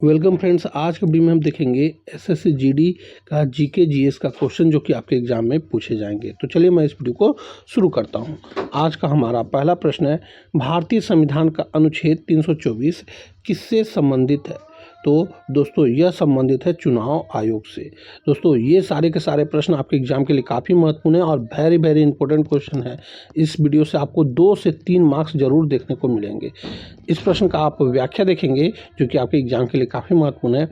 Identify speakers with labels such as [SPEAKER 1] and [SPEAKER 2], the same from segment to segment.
[SPEAKER 1] Welcome friends. आज के video में हम देखेंगे एसएससी जीडी का जीके जीएस का क्वेश्चन जो कि आपके एग्जाम में पूछे जाएंगे। तो चलिए मैं इस वीडियो को शुरू करता हूं। आज का हमारा पहला प्रश्न है, भारतीय संविधान का अनुच्छेद 324 किससे संबंधित है? तो दोस्तों यह संबंधित है चुनाव आयोग से। दोस्तों ये सारे के सारे प्रश्न आपके एग्जाम के लिए काफ़ी महत्वपूर्ण है और वेरी वेरी इंपॉर्टेंट क्वेश्चन है। इस वीडियो से आपको 2 से 3 मार्क्स जरूर देखने को मिलेंगे। इस प्रश्न का आप व्याख्या देखेंगे जो कि आपके एग्जाम के लिए काफ़ी महत्वपूर्ण है।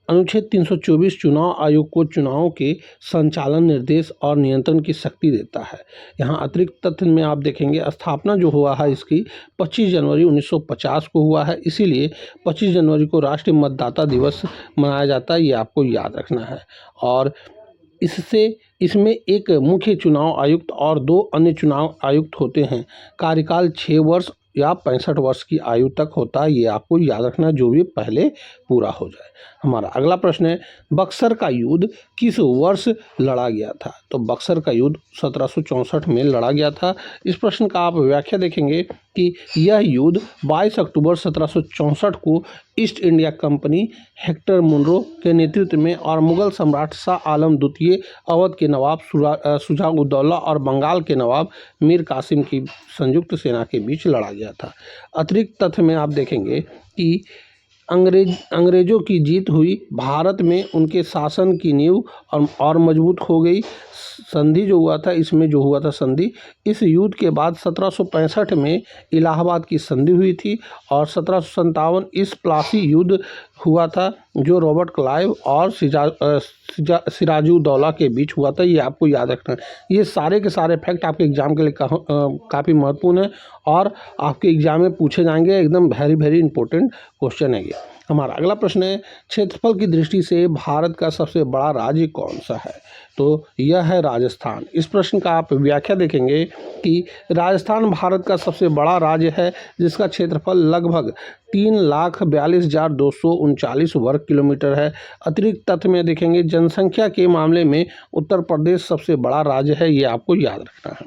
[SPEAKER 1] अनुच्छेद 324 चुनाव आयोग को चुनावों के संचालन, निर्देश और नियंत्रण की शक्ति देता है। यहाँ अतिरिक्त तथ्य में आप देखेंगे स्थापना जो हुआ है इसकी 25 जनवरी 1950 को हुआ है, इसीलिए 25 जनवरी को राष्ट्रीय मतदाता दिवस मनाया जाता है, ये आपको याद रखना है। और इसमें एक मुख्य चुनाव आयुक्त और 2 अन्य चुनाव आयुक्त होते हैं। कार्यकाल 6 वर्ष या 65 वर्ष की आयु तक होता है, ये आपको याद रखना, जो भी पहले पूरा हो जाए। हमारा अगला प्रश्न है, बक्सर का युद्ध किस वर्ष लड़ा गया था? तो बक्सर का युद्ध 1764 में लड़ा गया था। इस प्रश्न का आप व्याख्या देखेंगे कि यह युद्ध 22 अक्टूबर 1764 को East India Company Hector Munro के नेतृत्व में और मुगल सम्राट शाह आलम द्वितीय, अवध के नवाब शुजा-उद-दौला और बंगाल के नवाब मीर कासिम की संयुक्त सेना के बीच लड़ा गया था। अतिरिक्त तथ्य में आप देखेंगे कि अंग्रेजों की जीत हुई, भारत में उनके शासन की नींव और मजबूत हो गई। संधि जो हुआ था, इसमें जो हुआ था संधि, इस युद्ध के बाद 1765 में इलाहाबाद की संधि हुई थी और 1757 इस प्लासी युद्ध हुआ था जो रॉबर्ट क्लाइव और सिराजुद्दौला के बीच हुआ था, ये आपको याद रखना है। ये सारे के सारे फैक्ट आपके एग्जाम के लिए काफ़ी महत्वपूर्ण है और आपके एग्जाम में पूछे जाएंगे। एकदम वेरी वेरी इंपॉर्टेंट क्वेश्चन है ये। हमारा अगला प्रश्न है, क्षेत्रफल की दृष्टि से भारत का सबसे बड़ा राज्य कौन सा है? तो यह है राजस्थान। इस प्रश्न का आप व्याख्या देखेंगे कि राजस्थान भारत का सबसे बड़ा राज्य है जिसका क्षेत्रफल लगभग 3,42,239 वर्ग किलोमीटर है। अतिरिक्त तथ्य में देखेंगे जनसंख्या के मामले में उत्तर प्रदेश सबसे बड़ा राज्य है, ये आपको याद रखना है।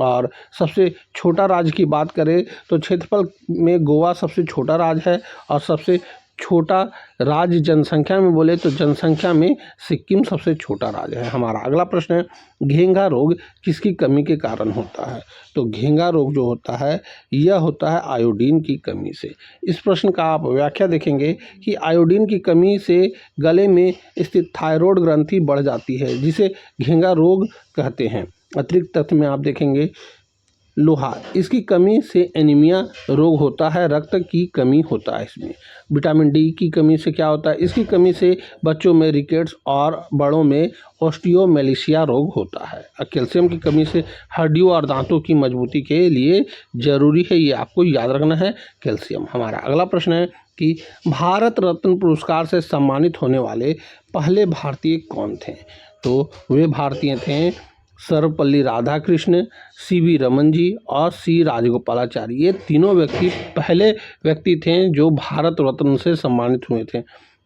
[SPEAKER 1] और सबसे छोटा राज्य की बात करें तो क्षेत्रफल में गोवा सबसे छोटा राज्य है और सबसे छोटा राज्य जनसंख्या में बोले तो जनसंख्या में सिक्किम सबसे छोटा राज्य है। हमारा अगला प्रश्न है, घेंघा रोग किसकी कमी के कारण होता है? तो घेंघा रोग जो होता है यह होता है आयोडीन की कमी से। इस प्रश्न का आप व्याख्या देखेंगे कि आयोडीन की कमी से गले में स्थित थायराइड ग्रंथि बढ़ जाती है जिसे घेंघा रोग कहते हैं। अतिरिक्त तथ्य में आप देखेंगे लोहा, इसकी कमी से एनीमिया रोग होता है, रक्त की कमी होता है इसमें। विटामिन डी की कमी से क्या होता है? इसकी कमी से बच्चों में रिकेट्स और बड़ों में ऑस्टियोमेलिशिया रोग होता है। कैल्शियम की कमी से हड्डियों और दांतों की मजबूती के लिए जरूरी है, ये आपको याद रखना है, कैल्शियम। हमारा अगला प्रश्न है कि भारत रत्न पुरस्कार से सम्मानित होने वाले पहले भारतीय कौन थे? तो वे भारतीय थे सर्वपल्ली राधाकृष्ण, सीवी रमन जी और सी राजगोपालाचारी। ये तीनों व्यक्ति पहले व्यक्ति थे जो भारत रत्न से सम्मानित हुए थे।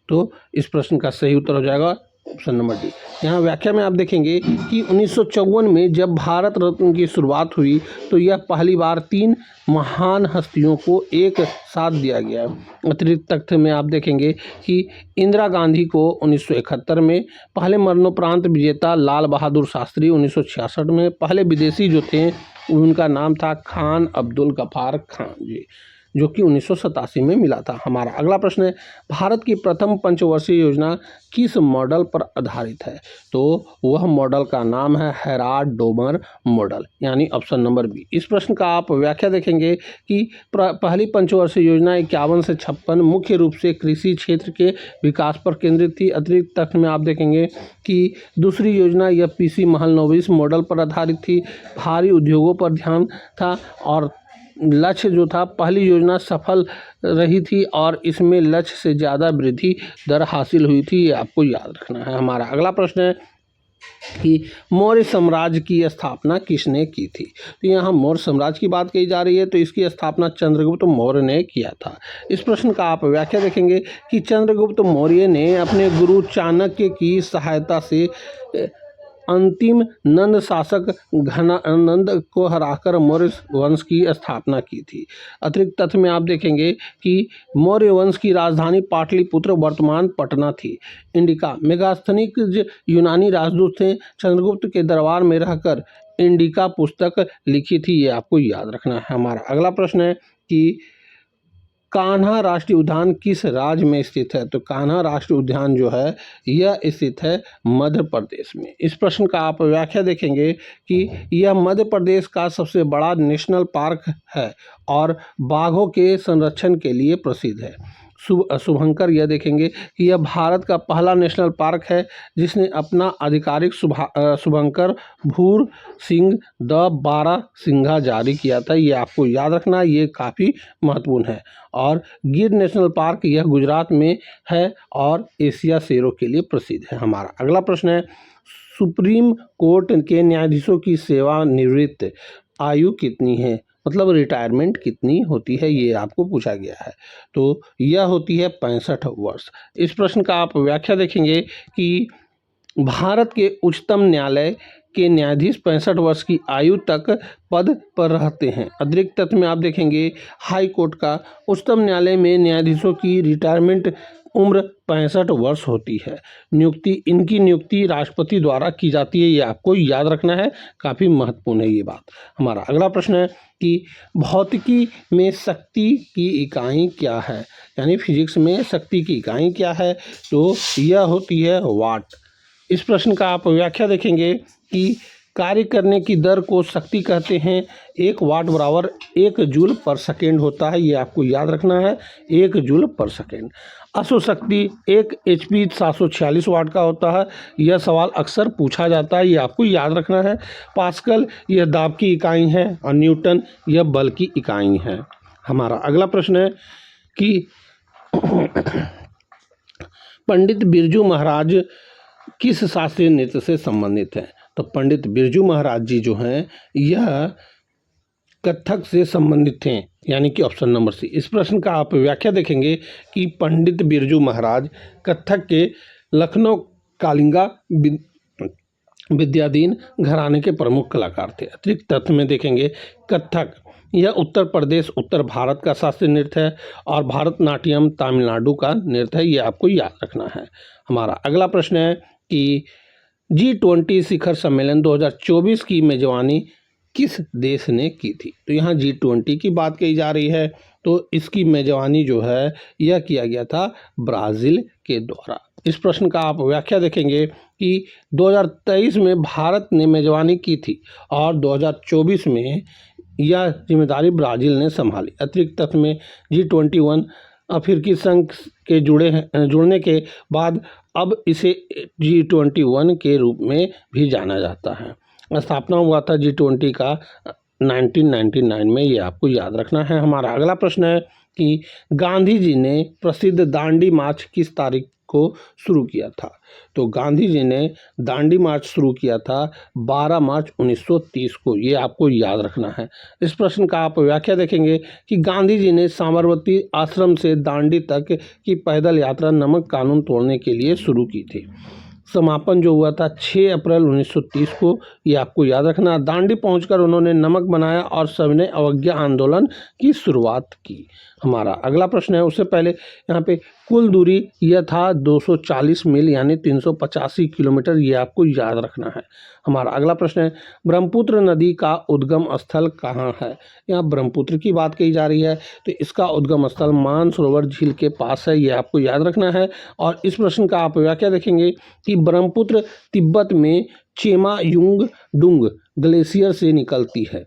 [SPEAKER 1] तो इस प्रश्न का सही उत्तर हो जाएगा ऑप्शन नंबर डी। यहाँ व्याख्या में आप देखेंगे कि 1954 में जब भारत रत्न की शुरुआत हुई तो यह पहली बार 3 महान हस्तियों को एक साथ दिया गया। अतिरिक्त तथ्य में आप देखेंगे कि इंदिरा गांधी को 1971 में, पहले मरणोपरांत विजेता लाल बहादुर शास्त्री 1966 में, पहले विदेशी जो थे उनका नाम था खान अब्दुल गफ्फार खान जी, जो कि 1987 में मिला था। हमारा अगला प्रश्न है, भारत की प्रथम पंचवर्षीय योजना किस मॉडल पर आधारित है? तो वह मॉडल का नाम है हेराल्ड डोमर मॉडल, यानी ऑप्शन नंबर बी। इस प्रश्न का आप व्याख्या देखेंगे कि पहली पंचवर्षीय योजना 51 से 56 मुख्य रूप से कृषि क्षेत्र के विकास पर केंद्रित थी। अतिरिक्त तथ्य में आप देखेंगे कि दूसरी योजना यह पीसी महलनोबिस मॉडल पर आधारित थी, भारी उद्योगों पर ध्यान था और लक्ष्य जो था, पहली योजना सफल रही थी और इसमें लक्ष्य से ज़्यादा वृद्धि दर हासिल हुई थी, ये आपको याद रखना है। हमारा अगला प्रश्न है कि मौर्य साम्राज्य की स्थापना किसने की थी? तो यहाँ मौर्य साम्राज्य की बात कही जा रही है, तो इसकी स्थापना चंद्रगुप्त मौर्य ने किया था। इस प्रश्न का आप व्याख्या देखेंगे कि चंद्रगुप्त मौर्य ने अपने गुरु चाणक्य की सहायता से अंतिम नंद शासक घनानंद को हराकर मौर्य वंश की स्थापना की थी। अतिरिक्त तथ्य में आप देखेंगे कि मौर्य वंश की राजधानी पाटलिपुत्र वर्तमान पटना थी। इंडिका मेगास्थनीज यूनानी राजदूत थे, चंद्रगुप्त के दरबार में रहकर इंडिका पुस्तक लिखी थी, ये आपको याद रखना है। हमारा अगला प्रश्न है कि कान्हा राष्ट्रीय उद्यान किस राज्य में स्थित है? तो कान्हा राष्ट्रीय उद्यान जो है यह स्थित है मध्य प्रदेश में। इस प्रश्न का आप व्याख्या देखेंगे कि यह मध्य प्रदेश का सबसे बड़ा नेशनल पार्क है और बाघों के संरक्षण के लिए प्रसिद्ध है। शुभंकर यह देखेंगे कि यह भारत का पहला नेशनल पार्क है जिसने अपना आधिकारिक शुभंकर भूर सिंह द 12 सिंघा जारी किया था, ये आपको याद रखना, ये काफ़ी महत्वपूर्ण है। और गिर नेशनल पार्क यह गुजरात में है और एशिया शेरों के लिए प्रसिद्ध है। हमारा अगला प्रश्न है सुप्रीम कोर्ट के न्यायाधीशों की सेवानिवृत्त आयु कितनी है? मतलब रिटायरमेंट कितनी होती है, ये आपको पूछा गया है। तो यह होती है 65 वर्ष। इस प्रश्न का आप व्याख्या देखेंगे कि भारत के उच्चतम न्यायालय के न्यायाधीश 65 वर्ष की आयु तक पद पर रहते हैं। अतिरिक्त तथ्य में आप देखेंगे हाई कोर्ट का उच्चतम न्यायालय में न्यायाधीशों की रिटायरमेंट उम्र 65 वर्ष होती है। इनकी नियुक्ति राष्ट्रपति द्वारा की जाती है, ये आपको याद रखना है, काफ़ी महत्वपूर्ण है ये बात। हमारा अगला प्रश्न है कि भौतिकी में शक्ति की इकाई क्या है? यानी फिजिक्स में शक्ति की इकाई क्या है? तो यह होती है वाट। इस प्रश्न का आप व्याख्या देखेंगे कि कार्य करने की दर को शक्ति कहते हैं। 1 वाट बराबर 1 जूल पर सेकेंड होता है, ये आपको याद रखना है, 1 जूल पर सेकेंड। अश्वशक्ति 1 HP 746 वाट का होता है, यह सवाल अक्सर पूछा जाता है, ये आपको याद रखना है। पास्कल यह दाब की इकाई है और न्यूटन यह बल की इकाई है। हमारा अगला प्रश्न है कि पंडित बिरजू महाराज किस शास्त्रीय नृत्य से संबंधित हैं? तो पंडित बिरजू महाराज जी जो हैं यह कथक से संबंधित थे, यानी कि ऑप्शन नंबर सी। इस प्रश्न का आप व्याख्या देखेंगे कि पंडित बिरजू महाराज कथक के लखनऊ कालिंगा विद्याधीन घराने के प्रमुख कलाकार थे। अतिरिक्त तथ्य में देखेंगे कथक यह उत्तर प्रदेश उत्तर भारत का शास्त्रीय नृत्य है और भारतनाट्यम तमिलनाडु का नृत्य है, ये आपको याद रखना है। हमारा अगला प्रश्न है कि G20 शिखर सम्मेलन 2024 की मेजबानी किस देश ने की थी? तो यहाँ G20 की बात कही जा रही है, तो इसकी मेजबानी जो है यह किया गया था ब्राज़ील के द्वारा। इस प्रश्न का आप व्याख्या देखेंगे कि 2023 में भारत ने मेजबानी की थी और 2024 में यह जिम्मेदारी ब्राज़ील ने संभाली। अतिरिक्त तथ्य में G21 अफ्रीकी संघ के जुड़ने के बाद अब इसे G21 के रूप में भी जाना जाता है। स्थापना हुआ था G20 का 1999 में, ये आपको याद रखना है। हमारा अगला प्रश्न है कि गांधी जी ने प्रसिद्ध दांडी मार्च किस तारीख को शुरू किया था? तो गांधी जी ने दांडी मार्च शुरू किया था 12 मार्च 1930 को, ये आपको याद रखना है। इस प्रश्न का आप व्याख्या देखेंगे कि गांधी जी ने साबरमती आश्रम से दांडी तक की पैदल यात्रा नमक कानून तोड़ने के लिए शुरू की थी। समापन जो हुआ था 6 अप्रैल 1930 को, ये आपको याद रखना। दांडी पहुंचकर उन्होंने नमक बनाया और सविनय अवज्ञा आंदोलन की शुरुआत की। हमारा अगला प्रश्न है, उससे पहले यहाँ पे कुल दूरी यह था 240 मील यानी 385 किलोमीटर, ये आपको याद रखना है। हमारा अगला प्रश्न है ब्रह्मपुत्र नदी का उद्गम स्थल कहाँ है? यहाँ ब्रह्मपुत्र की बात कही जा रही है, तो इसका उद्गम स्थल मानसरोवर झील के पास है, ये आपको याद रखना है। और इस प्रश्न का आप व्याख्या देखेंगे कि ब्रह्मपुत्र तिब्बत में चेमा युंगडुंग ग्लेशियर से निकलती है।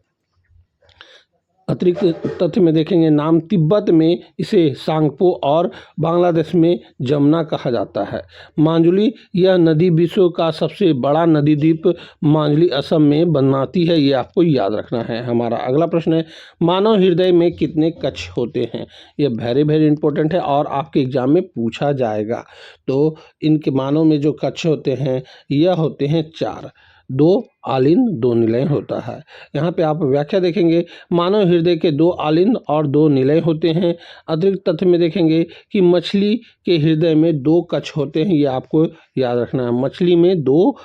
[SPEAKER 1] अतिरिक्त तथ्य में देखेंगे नाम तिब्बत में इसे सांगपो और बांग्लादेश में जमुना कहा जाता है। मांजुली यह नदी विश्व का सबसे बड़ा नदी द्वीप मांजुली असम में बनाती है, ये आपको याद रखना है। हमारा अगला प्रश्न है मानव हृदय में कितने कक्ष होते हैं? यह वेरी इंपॉर्टेंट है और आपके एग्जाम में पूछा जाएगा। तो इनके मानव में जो कक्ष होते हैं यह होते हैं 4। दो आलिंद दो निलय होता है। यहाँ पे आप व्याख्या देखेंगे, मानव हृदय के दो आलिंद और दो निलय होते हैं। अतिरिक्त तथ्य में देखेंगे कि मछली के हृदय में दो कक्ष होते हैं, ये आपको याद रखना है, मछली में दो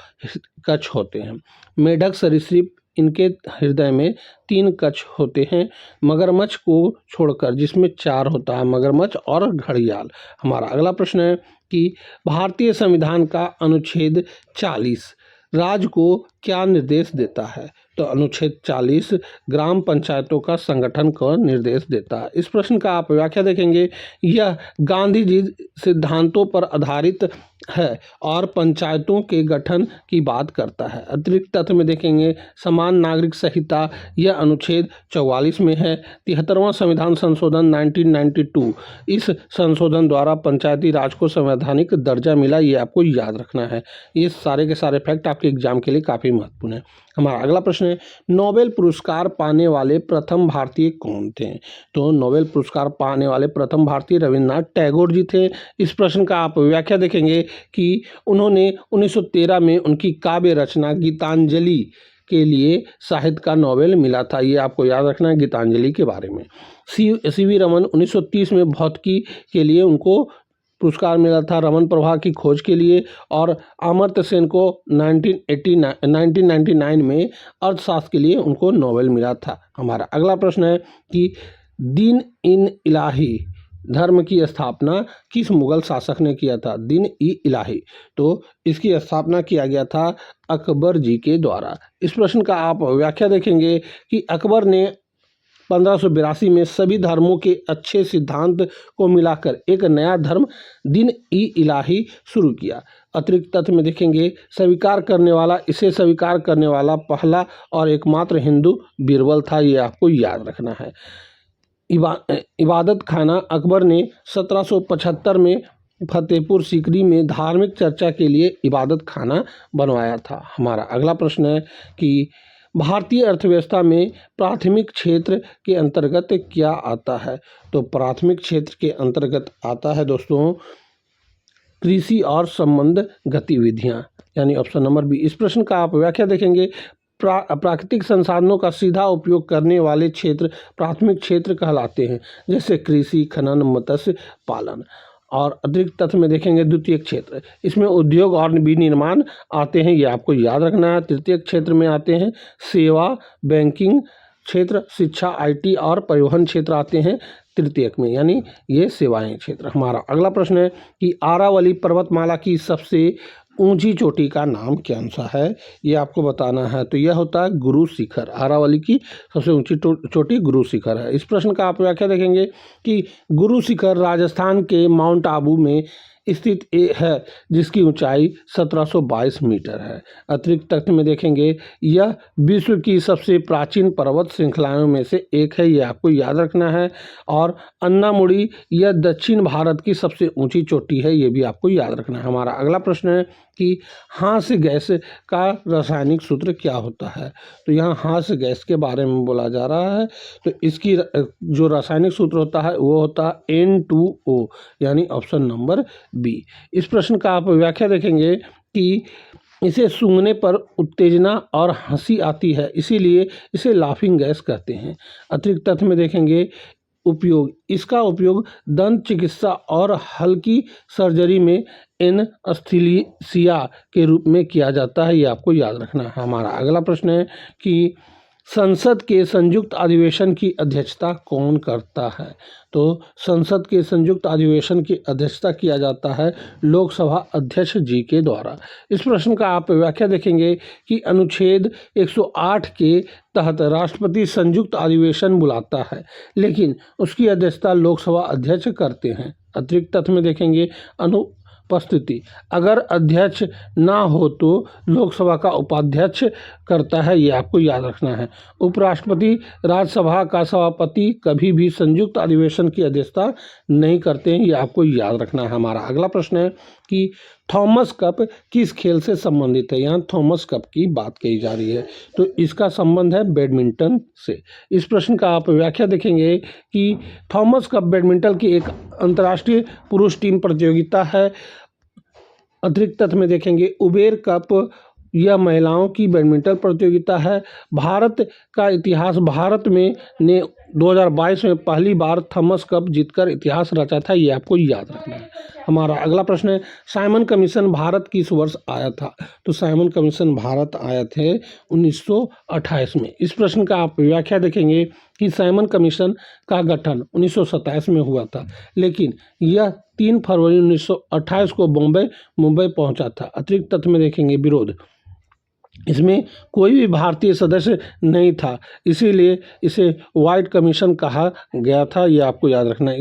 [SPEAKER 1] कक्ष होते हैं। मेढक सरीसृप इनके हृदय में तीन कक्ष होते हैं, मगरमच्छ को छोड़कर जिसमें चार होता है, मगरमच्छ और घड़ियाल। हमारा अगला प्रश्न है कि भारतीय संविधान का अनुच्छेद 40 राज्य को क्या निर्देश देता है? तो अनुच्छेद 40 ग्राम पंचायतों का संगठन को निर्देश देता है। इस प्रश्न का आप व्याख्या देखेंगे, यह गांधी जी सिद्धांतों पर आधारित है और पंचायतों के गठन की बात करता है। अतिरिक्त तथ्य में देखेंगे, समान नागरिक संहिता यह अनुच्छेद 44 में है। 73वां संविधान संशोधन 1992, इस संशोधन द्वारा पंचायती राज को संवैधानिक दर्जा मिला, ये आपको याद रखना है। ये सारे के सारे फैक्ट आपके एग्जाम के लिए काफ़ी महत्वपूर्ण है। हमारा अगला प्रश्न है, नोबेल पुरस्कार पाने वाले प्रथम भारतीय कौन थे? तो नोबेल पुरस्कार पाने वाले प्रथम भारतीय रविन्द्रनाथ टैगोर जी थे। इस प्रश्न का आप व्याख्या देखेंगे कि उन्होंने 1913 में उनकी काव्य रचना गीतांजलि के लिए साहित्य का नोबेल मिला था, ये आपको याद रखना है गीतांजलि के बारे में। सी.वी. रमन 1930 में भौतिकी के लिए उनको पुरस्कार मिला था, रमन प्रभा की खोज के लिए, और अमर्त्य सेन को 1999 में अर्थशास्त्र के लिए उनको नोबेल मिला था। हमारा अगला प्रश्न है कि दीन इन इलाही धर्म की स्थापना किस मुगल शासक ने किया था? दीन ई इलाही, तो इसकी स्थापना किया गया था अकबर जी के द्वारा। इस प्रश्न का आप व्याख्या देखेंगे कि अकबर ने 1582 में सभी धर्मों के अच्छे सिद्धांत को मिलाकर एक नया धर्म दीन ई इलाही शुरू किया। अतिरिक्त तथ्य में देखेंगे, इसे स्वीकार करने वाला पहला और एकमात्र हिंदू बीरबल था, ये आपको याद रखना है। इबादत खाना अकबर ने 1775 में फतेहपुर सीकरी में धार्मिक चर्चा के लिए इबादत खाना बनवाया था। हमारा अगला प्रश्न है कि भारतीय अर्थव्यवस्था में प्राथमिक क्षेत्र के अंतर्गत क्या आता है? तो प्राथमिक क्षेत्र के अंतर्गत आता है दोस्तों कृषि और संबंध गतिविधियां, यानी ऑप्शन नंबर बी। इस प्रश्न का आप व्याख्या देखेंगे, प्राकृतिक संसाधनों का सीधा उपयोग करने वाले क्षेत्र प्राथमिक क्षेत्र कहलाते हैं, जैसे कृषि, खनन, मत्स्य पालन। और अतिरिक्त तथ्य में देखेंगे द्वितीय क्षेत्र, इसमें उद्योग और विनिर्माण आते हैं, ये आपको याद रखना है। तृतीय क्षेत्र में आते हैं सेवा, बैंकिंग क्षेत्र, शिक्षा, आईटी और परिवहन क्षेत्र आते हैं तृतीयक में, यानी ये सेवाएं क्षेत्र। हमारा अगला प्रश्न है कि अरावली पर्वतमाला की सबसे ऊंची चोटी का नाम कौन सा है? ये आपको बताना है। तो यह होता है गुरु शिखर। अरावली की सबसे ऊंची चोटी गुरु शिखर है। इस प्रश्न का आप व्याख्या देखेंगे कि गुरु शिखर राजस्थान के माउंट आबू में स्थित है, जिसकी ऊंचाई 1722 मीटर है। अतिरिक्त तथ्य में देखेंगे, यह विश्व की सबसे प्राचीन पर्वत श्रृंखलाओं में से एक है, ये आपको याद रखना है। और अन्नामुड़ी यह दक्षिण भारत की सबसे ऊंची चोटी है, ये भी आपको याद रखना है। हमारा अगला प्रश्न है कि हास्य गैस का रासायनिक सूत्र क्या होता है? तो यहाँ हास्य गैस के बारे में बोला जा रहा है, तो इसकी जो रासायनिक सूत्र होता है वो होता है N2O, यानी ऑप्शन नंबर बी। इस प्रश्न का आप व्याख्या देखेंगे कि इसे सूंघने पर उत्तेजना और हंसी आती है, इसीलिए इसे लाफिंग गैस कहते हैं। अतिरिक्त तथ्य में देखेंगे इसका उपयोग दंत चिकित्सा और हल्की सर्जरी में एनेस्थीसिया के रूप में किया जाता है, ये आपको याद रखना है। हमारा अगला प्रश्न है कि संसद के संयुक्त अधिवेशन की अध्यक्षता कौन करता है? तो संसद के संयुक्त अधिवेशन की अध्यक्षता किया जाता है लोकसभा अध्यक्ष जी के द्वारा। इस प्रश्न का आप व्याख्या देखेंगे कि अनुच्छेद 108 के तहत राष्ट्रपति संयुक्त अधिवेशन बुलाता है, लेकिन उसकी अध्यक्षता लोकसभा अध्यक्ष करते हैं। अतिरिक्त तथ्य में देखेंगे उपस्थिति, अगर अध्यक्ष ना हो तो लोकसभा का उपाध्यक्ष करता है, ये आपको याद रखना है। उपराष्ट्रपति राज्यसभा का सभापति कभी भी संयुक्त अधिवेशन की अध्यक्षता नहीं करते हैं, ये आपको याद रखना है। हमारा अगला प्रश्न है कि थॉमस कप किस खेल से संबंधित है? यहाँ थॉमस कप की बात कही जा रही है, तो इसका संबंध है बैडमिंटन से। इस प्रश्न का आप व्याख्या देखेंगे कि थॉमस कप बैडमिंटन की एक अंतर्राष्ट्रीय पुरुष टीम प्रतियोगिता है। अतिरिक्त तथ्य में देखेंगे उबेर कप यह महिलाओं की बैडमिंटन प्रतियोगिता है। भारत का इतिहास, भारत में ने 2022 में पहली बार थॉमस कप जीतकर इतिहास रचा था, ये आपको याद रखना है। हमारा अगला प्रश्न है, साइमन कमीशन भारत किस वर्ष आया था? तो साइमन कमीशन भारत आए थे 1928 में। इस प्रश्न का आप व्याख्या देखेंगे कि साइमन कमीशन का गठन 1927 में हुआ था, लेकिन यह 3 फरवरी 1928 को मुंबई पहुंचा था। अतिरिक्त तथ्य में देखेंगे विरोध, इसमें कोई भी भारतीय सदस्य नहीं था, इसीलिए इसे व्हाइट कमीशन कहा गया था, ये आपको याद रखना है।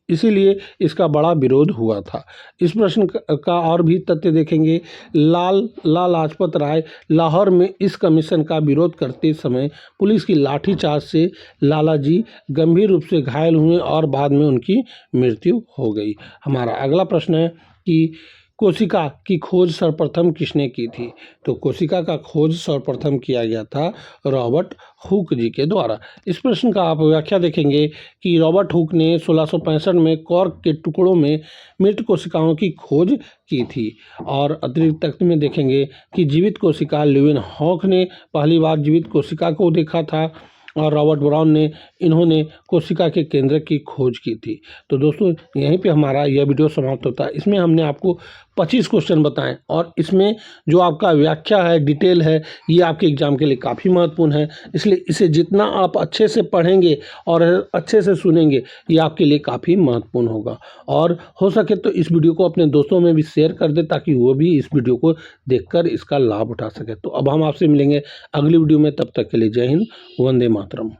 [SPEAKER 1] इसीलिए इसका बड़ा विरोध हुआ था। इस प्रश्न का और भी तथ्य देखेंगे, लाला लाजपत राय लाहौर में इस कमीशन का विरोध करते समय पुलिस की लाठीचार्ज से लाला जी गंभीर रूप से घायल हुए और बाद में उनकी मृत्यु हो गई। हमारा अगला प्रश्न है कि कोशिका की खोज सर्वप्रथम किसने की थी? तो कोशिका का खोज सर्वप्रथम किया गया था रॉबर्ट हुक जी के द्वारा। इस प्रश्न का आप व्याख्या देखेंगे कि रॉबर्ट हुक ने 1665 में कॉर्क के टुकड़ों में मृत कोशिकाओं की खोज की थी। और अतिरिक्त तथ्य में देखेंगे कि जीवित कोशिका ल्यूवेनहॉक ने पहली बार जीवित कोशिका को देखा था और रॉबर्ट ब्राउन ने इन्होंने कोशिका के केंद्र की खोज की थी। तो दोस्तों यहीं पे हमारा यह वीडियो समाप्त होता है। इसमें हमने आपको 25 क्वेश्चन बताएं और इसमें जो आपका व्याख्या है, डिटेल है, ये आपके एग्जाम के लिए काफ़ी महत्वपूर्ण है। इसलिए इसे जितना आप अच्छे से पढ़ेंगे और अच्छे से सुनेंगे, ये आपके लिए काफ़ी महत्वपूर्ण होगा। और हो सके तो इस वीडियो को अपने दोस्तों में भी शेयर कर दें ताकि वो भी इस वीडियो को देखकर इसका लाभ उठा सके। तो अब हम आपसे मिलेंगे अगली वीडियो में, तब तक के लिए जय हिंद, वंदे मातरम।